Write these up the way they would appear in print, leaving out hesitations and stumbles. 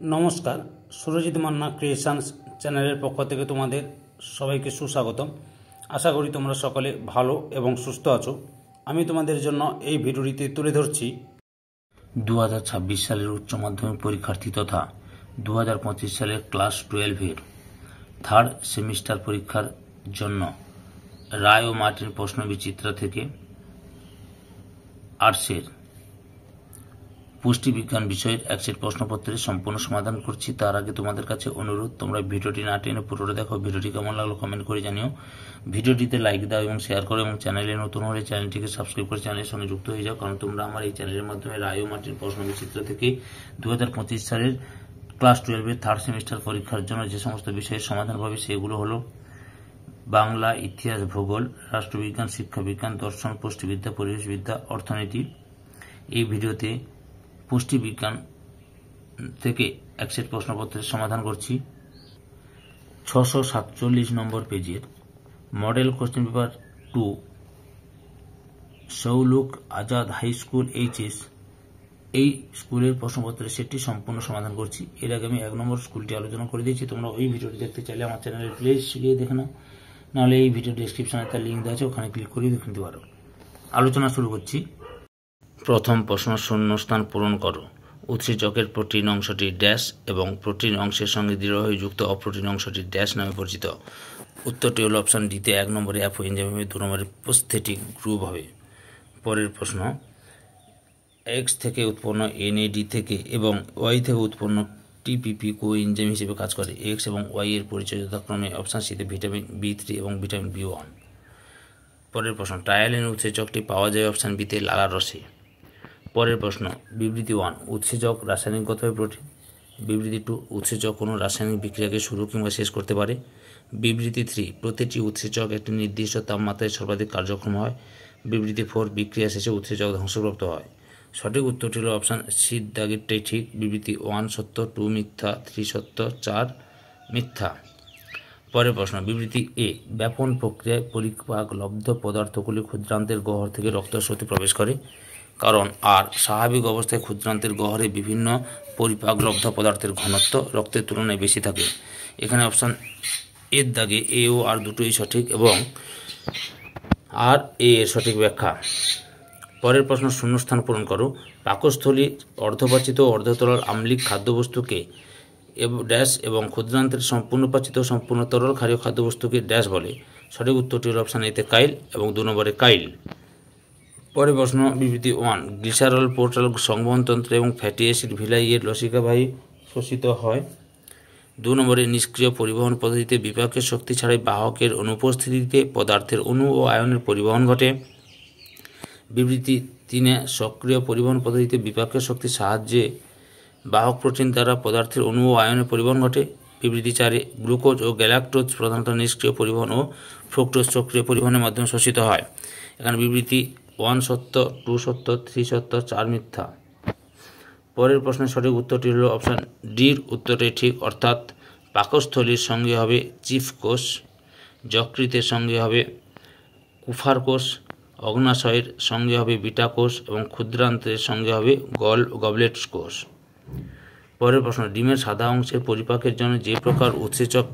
নমস্কার, সুরজিৎ মান্না ক্রিয়েশনস চ্যানেলের পক্ষ থেকে তোমাদের সবাইকে সুস্বাগতম। আশা করি তোমরা সকলে ভালো এবং সুস্থ আছো। আমি তোমাদের জন্য এই ভিডিওটিতে তুলে ধরছি 2026 সালের উচ্চ মাধ্যমিক পরীক্ষার্থী তথা 2025 সালের ক্লাস 12-এর থার্ড সেমিস্টার পরীক্ষার জন্য রায় ও মার্টিন প্রশ্নবিচিত্রা থেকে আর্টসের পুষ্টিবিজ্ঞান বিষয়ের এক সেট প্রশ্নপত্রের সম্পূর্ণ সমাধান করছি। তার আগে তোমাদের কাছে অনুরোধ, তোমরা ভিডিওটি না টেনে পুরোটা দেখো। ভিডিওটি কেমন লাগলো কমেন্ট করে জানিও। ভিডিওটিতে লাইক দাও এবং শেয়ার করো, এবং চ্যানেলে নতুন হলে চ্যানেলটিকে সাবস্ক্রাইব করে চ্যানেলের সঙ্গে যুক্ত হয়ে যাও, কারণ তোমরা আমার এই চ্যানেলের মাধ্যমে রায় ও মার্টিন প্রশ্নবিচিত্রা থেকে 2025 সালের ক্লাস 12-এর থার্ড সেমিস্টার পরীক্ষার জন্য যে সমস্ত বিষয়ের সমাধান পাবে সেগুলো হলো বাংলা, ইতিহাস, ভূগোল, রাষ্ট্রবিজ্ঞান, শিক্ষাবিজ্ঞান, দর্শন, পুষ্টিবিদ্যা, পরিবেশবিদ্যা, অর্থনীতি। এই ভিডিওতে পুষ্টিবিজ্ঞান থেকে এক সেট প্রশ্নপত্রের সমাধান করছি। 647 নম্বর পেজের model question paper 2 Souluk Azad high school HS, এই স্কুলের প্রশ্নপত্রের সেটটি সম্পূর্ণ সমাধান করছি। এর আগে আমি 1 নম্বর স্কুলটি আলোচনা করে দিয়েছি। তোমরা ওই ভিডিওটি দেখতে চাইলে আমার চ্যানেলের প্লেলিস্ট গিয়ে দেখে নাও, নাহলে এই ভিডিও ডিসক্রিপশনে তার লিঙ্ক দেওয়া আছে, ওখানে ক্লিক করে দেখে নিতে পারো। আলোচনা শুরু করছি। প্রথম প্রশ্ন, শূন্যস্থান পূরণ করো। উৎসেচকের প্রোটিন অংশটি ড্যাশ এবং প্রোটিন অংশের সঙ্গে দৃঢ়ভাবে যুক্ত অপ্রোটিন অংশটি ড্যাশ নামে পরিচিত। উত্তরটি হল অপশান ডিতে। 1 নম্বরে অ্যাপো এনজাইম হবে, 2 নম্বরে প্রস্থেটিক গ্রুপ হবে। পরের প্রশ্ন, এক্স থেকে উৎপন্ন এনএডি থেকে এবং ওয়াই থেকে উৎপন্ন টিপিপি কো এনজাইম হিসেবে কাজ করে। এক্স এবং ওয়াই এর পরিচয় যথাক্রমে অপশান সিতে ভিটামিন B3 এবং ভিটামিন B1। পরের প্রশ্ন, টায়ালিন উৎসেচকটি পাওয়া যায় অপশান বিতে লালার রসে। পরের প্রশ্ন, বিবৃতি 1, উৎসেচক রাসায়নিকগতভাবে প্রোটিন। বিবৃতি 2, উৎসেচক কোনো রাসায়নিক বিক্রিয়াকে শুরু কিংবা শেষ করতে পারে। বিবৃতি 3, প্রতিটি উৎসেচক একটি নির্দিষ্ট তাপমাত্রায় সর্বাধিক কার্যক্ষম হয়। বিবৃতি 4, বিক্রিয়া শেষে উৎসেচক ধ্বংসপ্রাপ্ত হয়। সঠিক উত্তরটি হল অপশান সি দাগেরটাই ঠিক। বিবৃতি 1 সত্য, 2 মিথ্যা, 3 সত্য, 4 মিথ্যা। পরের প্রশ্ন, বিবৃতি এ, ব্যাপন প্রক্রিয়ায় পরিপাকলব্ধ পদার্থগুলি ক্ষুদ্রান্তের গহ্বর থেকে রক্তস্রোতে প্রবেশ করে, কারণ আর স্বাভাবিক অবস্থায় ক্ষুদ্রান্তের গহ্বরে বিভিন্ন পরিপাকলব্ধ পদার্থের ঘনত্ব রক্তের তুলনায় বেশি থাকে। এখানে অপশান এর দাগে এ ও আর দুটোই সঠিক এবং আর এ এর সঠিক ব্যাখ্যা। পরের প্রশ্ন, শূন্যস্থান পূরণ করো। পাকস্থলী অর্ধপাচিত ও অর্ধতরল আম্লিক খাদ্যবস্তুকে ড্যাশ এবং ক্ষুদ্রান্তের সম্পূর্ণ পাচিত সম্পূর্ণ তরল ক্ষারীয় খাদ্যবস্তুকে ড্যাশ বলে। সঠিক উত্তরটি হল অপশান এতে কাইল এবং 2 নম্বরে কাইল। পরের প্রশ্ন, বিবৃতি 1, গ্লিসারল পোর্টাল সংবহনতন্ত্র এবং ফ্যাটি অ্যাসিড ভিলাই এর লসিকাবাহী শোষিত হয়। 2 নম্বরে নিষ্ক্রিয় পরিবহন পদ্ধতিতে বিপাকের শক্তি ছাড়াই বাহকের অনুপস্থিতিতে পদার্থের অণু ও আয়নের পরিবহন ঘটে। বিবৃতি 3, সক্রিয় পরিবহন পদ্ধতিতে বিপাকের শক্তির সাহায্যে বাহক প্রোটিন দ্বারা পদার্থের অণু ও আয়নের পরিবহন ঘটে। বিবৃতি 4, গ্লুকোজ ও গ্যালাক্টোজ প্রধানত নিষ্ক্রিয় পরিবহন ও ফ্রুক্টোজ সক্রিয় পরিবহনের মাধ্যমে শোষিত হয়। এখানে বিবৃতি 1 সত্য, 2 সত্য, 3 সত্য, 4 মিথ্যা। পরের প্রশ্নের সঠিক উত্তরটি হল অপশান ডির উত্তরটি ঠিক, অর্থাৎ পাকস্থলীর সঙ্গে হবে চিফ কোষ, যকৃতের সঙ্গে হবে কুফার কোষ, অগ্নাশয়ের সঙ্গে হবে বিটা কোষ এবং ক্ষুদ্রান্তের সঙ্গে হবে গবলেট কোষ। পরের প্রশ্ন, ডিমের সাদা অংশের পরিপাকের জন্য যে প্রকার উৎসেচক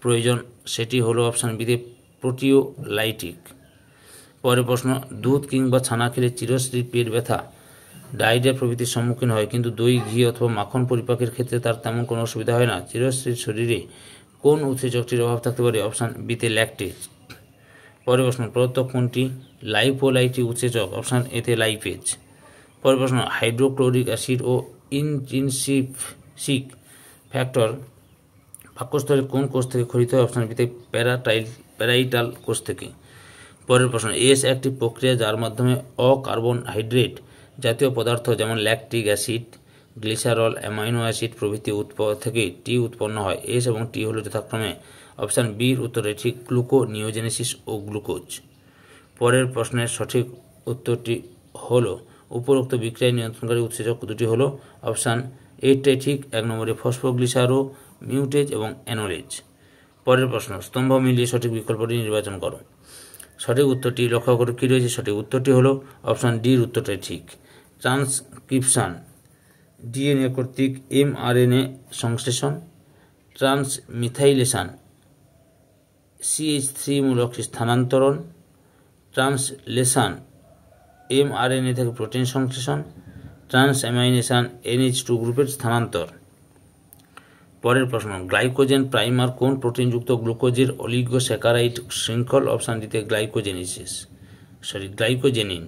প্রয়োজন সেটি হলো অপশান বিতে প্রোটিওলাইটিক। পরের প্রশ্ন, দুধ কিংবা ছানা খেলে চিরস্থায়ী পেট ব্যথা, ডায়রিয়া প্রভৃতির সম্মুখীন হয়, কিন্তু দই, ঘি অথবা মাখন পরিপাকের ক্ষেত্রে তার তেমন কোনো অসুবিধা হয় না। চিরস্থায়ীর শরীরে কোন উৎসেচকটির অভাব থাকতে পারে? অপশান বিতে ল্যাকটেজ। পরের প্রশ্ন, প্রদত্ত কোনটি লাইপোলাইটিক উৎসেচক? অপশান এতে লাইপেজ। পরের প্রশ্ন, হাইড্রোক্লোরিক অ্যাসিড ও ইনট্রিনসিক ফ্যাক্টর পাকস্থলীর কোন কোষ থেকে খরিত হয়? অপশান বিতে প্যারাইটাল কোষ থেকে। পরের প্রশ্ন, এস একটি প্রক্রিয়া যার মাধ্যমে অকার্বনহাইড্রেট জাতীয় পদার্থ যেমন lactic acid, glycerol, amino acid প্রভৃতি থেকে টি উৎপন্ন হয়। এস এবং টি হল যথাক্রমে অপশান বির উত্তরে ঠিক গ্লুকোনিওজেনেসিস ও গ্লুকোজ। পরের প্রশ্নের সঠিক উত্তরটি হল উপরোক্ত বিক্রিয়া নিয়ন্ত্রণকারী উৎসেচক দুটি হল অপশান এইটাই ঠিক, 1 নম্বরে ফসফোগ্লিসারো মিউটেজ এবং অ্যানোলেজ। পরের প্রশ্ন, স্তম্ভ মিলিয়ে সঠিক বিকল্পটি নির্বাচন করো। সঠিক উত্তরটি লক্ষ্য করে কী রয়েছে? সঠিক উত্তরটি হলো অপশান ডির উত্তরটাই ঠিক, ট্রান্সক্রিপশন ডিএনএ কর্তৃক এমআরএনএ সংশ্লেষণ, ট্রান্সমিথাইলেশন, CH3 মূলক স্থানান্তরণ, ট্রান্সলেশন এমআরএনএ থেকে প্রোটিন সংশ্লেষণ, ট্রান্সঅ্যামাইনেশন NH2 গ্রুপের স্থানান্তর। পরের প্রশ্ন, গ্লাইকোজেন প্রাইমার কোন প্রোটিনযুক্ত গ্লুকোজের অলিগোস্যাকারাইড শৃঙ্খল? অপশান ডিতে গ্লাইকোজেনিন।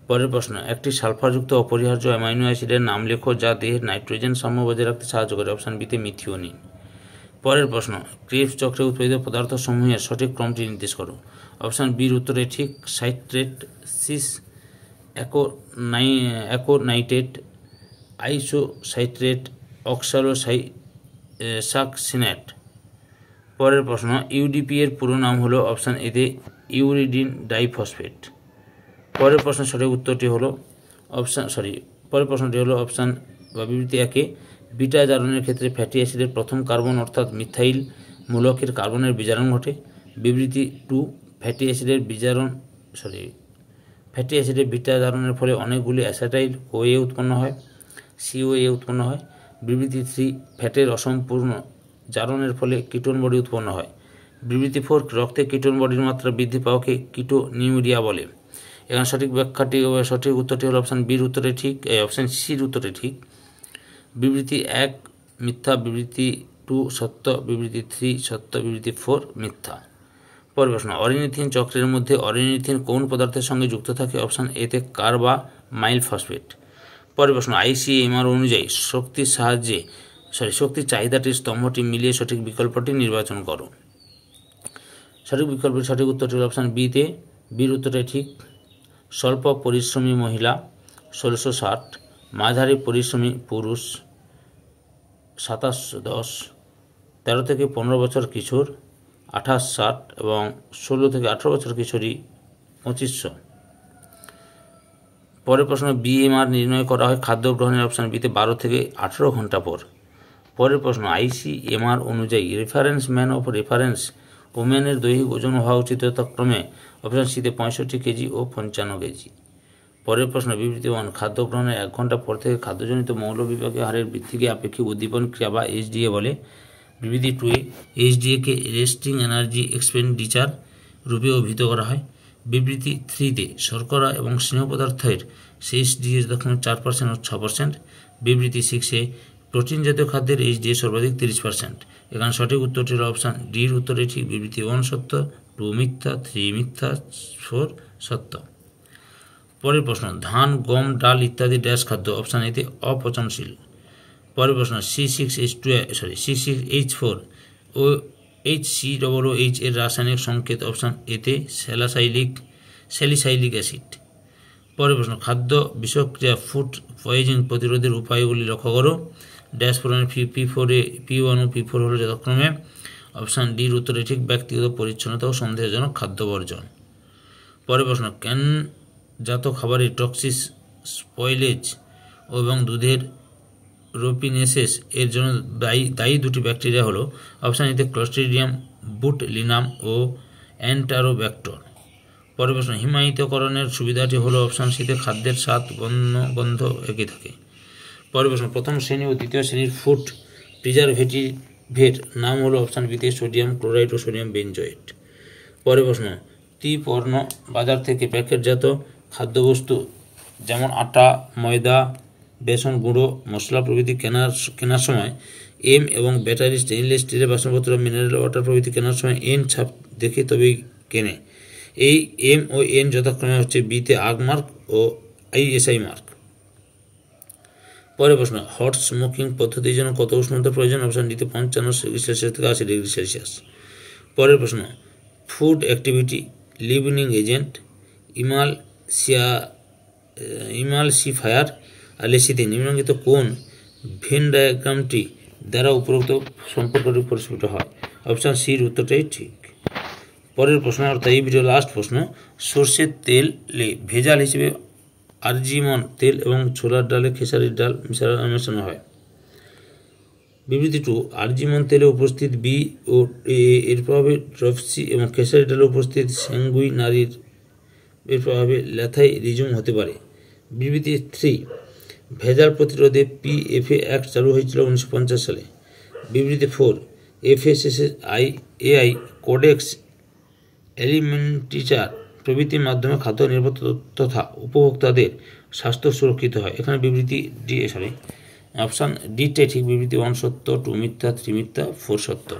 পরের প্রশ্ন, একটি সালফারযুক্ত অপরিহার্য অ্যামাইনো অ্যাসিডের নাম লেখো যা দেহের নাইট্রোজেন সাম্য বজায় রাখতে সাহায্য করে। অপশান বিতে মিথিওনিন। পরের প্রশ্ন, ক্রেবস চক্রে উৎপাদিত পদার্থসমূহের সঠিক ক্রমটি নির্দেশ করো। অপশান বির উত্তরে ঠিক সাইট্রেট, সিস অ্যাকোনাইট্রেট, আইসোসাইট্রেট, অক্সালোসাকসিনেট। পরের প্রশ্ন, ইউডিপি এর পুরো নাম হলো? অপশান এতে ইউরিডিন ডাইফসফেট। পরের প্রশ্নের সঠিক উত্তরটি হলো প্রশ্নটি হলো অপশান বা বিবৃতি একে, বিটা জারণের ক্ষেত্রে ফ্যাটি অ্যাসিডের প্রথম কার্বন অর্থাৎ মিথাইল মূলকের কার্বনের বিজারণ ঘটে। বিবৃতি 2, ফ্যাটি অ্যাসিডের বিটা জারণের ফলে অনেকগুলি অ্যাসিটাইল OA উৎপন্ন হয়, COA উৎপন্ন হয়। বিবৃতি 3, ফ্যাটের অসম্পূর্ণ জারণের ফলে কিটোন বডি উৎপন্ন হয়। বিবৃতি 4, রক্তে কিটোন বডির মাত্রা বৃদ্ধি পাওয়াকে কিটোনিউরিয়া বলে। এখানে সঠিক উত্তরটি হলো অপশান বির উত্তরে ঠিক, অপশান সির উত্তরে ঠিক। বিবৃতি 1 মিথ্যা, বিবৃতি 2 সত্য, বিবৃতি 3 সত্য, বিবৃতি 4 মিথ্যা। পরের প্রশ্ন, অরিনিথিন চক্রের মধ্যে অরিনিথিন কোন পদার্থের সঙ্গে যুক্ত থাকে? অপশান এতে কার্বামাইল ফসফেট। পরের প্রশ্ন, ICMR অনুযায়ী শক্তির চাহিদাটির স্তম্ভটি মিলিয়ে সঠিক বিকল্পটি নির্বাচন করো। সঠিক উত্তরটি হল অপশান বিতে, বির উত্তরটি ঠিক। স্বল্প পরিশ্রমী মহিলা 1660, মাঝারি পরিশ্রমী পুরুষ 2710, 13 থেকে 15 বছর কিশোর 2860 এবং 16 থেকে 18 বছর কিশোরী 2500। পরের প্রশ্ন, BMR নির্ণয় করা হয় খাদ্য গ্রহণের? অপশান বিতে 12 থেকে 18 ঘন্টা পর। পরের প্রশ্ন, ICMR অনুযায়ী রেফারেন্স ম্যান অফ রেফারেন্স ওম্যানের দৈহিক ওজন হওয়া উচিত যথাক্রমে? অপশান সিতে 65 কেজি ও 55 কেজি। পরের প্রশ্ন, বিবৃতি 1, খাদ্য গ্রহণের 1 ঘন্টা পর থেকে খাদ্যজনিত মৌল বিভাগের হারের বৃদ্ধিকে আপেক্ষিক উদ্দীপন ক্রিয়া বা HDA বলে। বিবৃতি 2, HDA কে রেস্টিং এনার্জি এক্সপেন্ডিচার রূপে অভিহিত করা হয়। বিবৃতি 3 শর্করা এবং স্নেহ পদার্থের HDA যথাক্রমে 4% ও 6%। বিবৃতি 6, প্রোটিন জাতীয় খাদ্যের HDA সর্বাধিক 30%। এখানে সঠিক উত্তরটি হল অপশান ডির উত্তরে ঠিক। বিবৃতি 1 সত্য, 2 মিথ্যা, 3 মিথ্যা, 4 সত্য। পরের প্রশ্ন, ধান, গম, ডাল ইত্যাদি ড্যাশ খাদ্য? অপশান এতে অপচনশীল। পরের প্রশ্ন, C6H4 ও HCOOH এর রাসায়নিক সংকেত? অপশান এতে স্যালিসাইলিক অ্যাসিড। পরের প্রশ্ন, খাদ্য বিষক্রিয়া ফুড পয়জন প্রতিরোধের উপায়গুলি লক্ষ্য করো। ড্যাশ ফোরনের P1 ও P4 হল যথাক্রমে? অপশান ডির উত্তরে ঠিক, ব্যক্তিগত পরিচ্ছন্নতা ও সন্দেহজনক খাদ্য বর্জন। পরের প্রশ্ন, ক্যানজাত খাবারে টক্সিস স্পয়েলেজ এবং দুধের রোপিনেসেস এর জন্য দায়ী দুটি ব্যাকটেরিয়া হলো? অপশান এতে ক্লস্ট্রিডিয়াম বুটলিনাম ও অ্যান্টারোব্যাক্টর। পরের প্রশ্ন, হিমায়িতকরণের সুবিধাটি হলো? অপশান সিতে খাদ্যের স্বাদ গন্ধ একই থাকে। পরের প্রশ্ন, প্রথম শ্রেণী ও দ্বিতীয় শ্রেণীর ফুড প্রিজারভেটিভের নাম হলো? অপশান বিতে সোডিয়াম ক্লোরাইড ও সোডিয়াম বেনজয়েট। পরের প্রশ্ন, ত্রিপর্ণ বাজার থেকে প্যাকেটজাত খাদ্যবস্তু যেমন আটা, ময়দা, বেসন, গুঁড়ো, মশলা প্রভৃতি কেনার সময় M এবং ব্যাটারি, স্টেইনলেস স্টিলের বাসনপত্র, মিনারেল ওয়াটার প্রভৃতি কেনার সময় N ছাপ দেখে তবেই কেনে। এই M ও N যথাক্রমে হচ্ছে বিতে আগমার্ক ও ISI মার্ক। পরের প্রশ্ন, হট স্মোকিং পদ্ধতির জন্য কত উষ্ণতার প্রয়োজন? অপশান ডিতে 55 ডিগ্রি সেলসিয়াস থেকে 80 ডিগ্রি সেলসিয়াস। পরের প্রশ্ন, food activity leavening agent emulsifier আর লেসিথিন নিম্নলিখিত কোন ভেন ডায়াগ্রামটি দ্বারা উপরোক্ত সম্পর্কটি পরিস্ফুট হয়? অপশান সির উত্তরটাই ঠিক। পরের প্রশ্ন, অর্থাৎ এই ভিডিও লাস্ট প্রশ্ন, সর্ষের তেলে ভেজাল হিসেবে আরজিমন তেল এবং ছোলার ডালে খেসারির ডাল মেশানো হয়। বিবৃতি 2, আরজিমন তেলে উপস্থিত বি ও এর প্রভাবে ট্রফসি এবং খেসারি ডালে উপস্থিত স্যাঙ্গুইনারির এর প্রভাবে ল্যাথাইরিজম হতে পারে। বিবৃতি 3, ভেজাল প্রতিরোধে PFA অ্যাক্ট চালু হয়েছিল 1950 সালে। বিবৃতি 4, FSSAI কোডেক্স এলিমেন্টারিচার প্রভৃতির মাধ্যমে খাদ্য নিরাপত্তা তথা উপভোক্তাদের স্বাস্থ্য সুরক্ষিত হয়। এখানে বিবৃতি অপশান ডিটাই ঠিক। বিবৃতি 1 সত্য, 2 মিথ্যা, 3 মিথ্যা, 4 সত্য।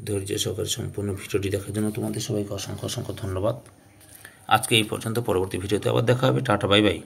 ধৈর্য সহকারে সম্পূর্ণ ভিডিওটি দেখার জন্য তোমাদের সবাইকে অসংখ্য ধন্যবাদ। আজকে এই পর্যন্ত। পরবর্তী ভিডিওতে আবার দেখা হবে। Tata, bye bye.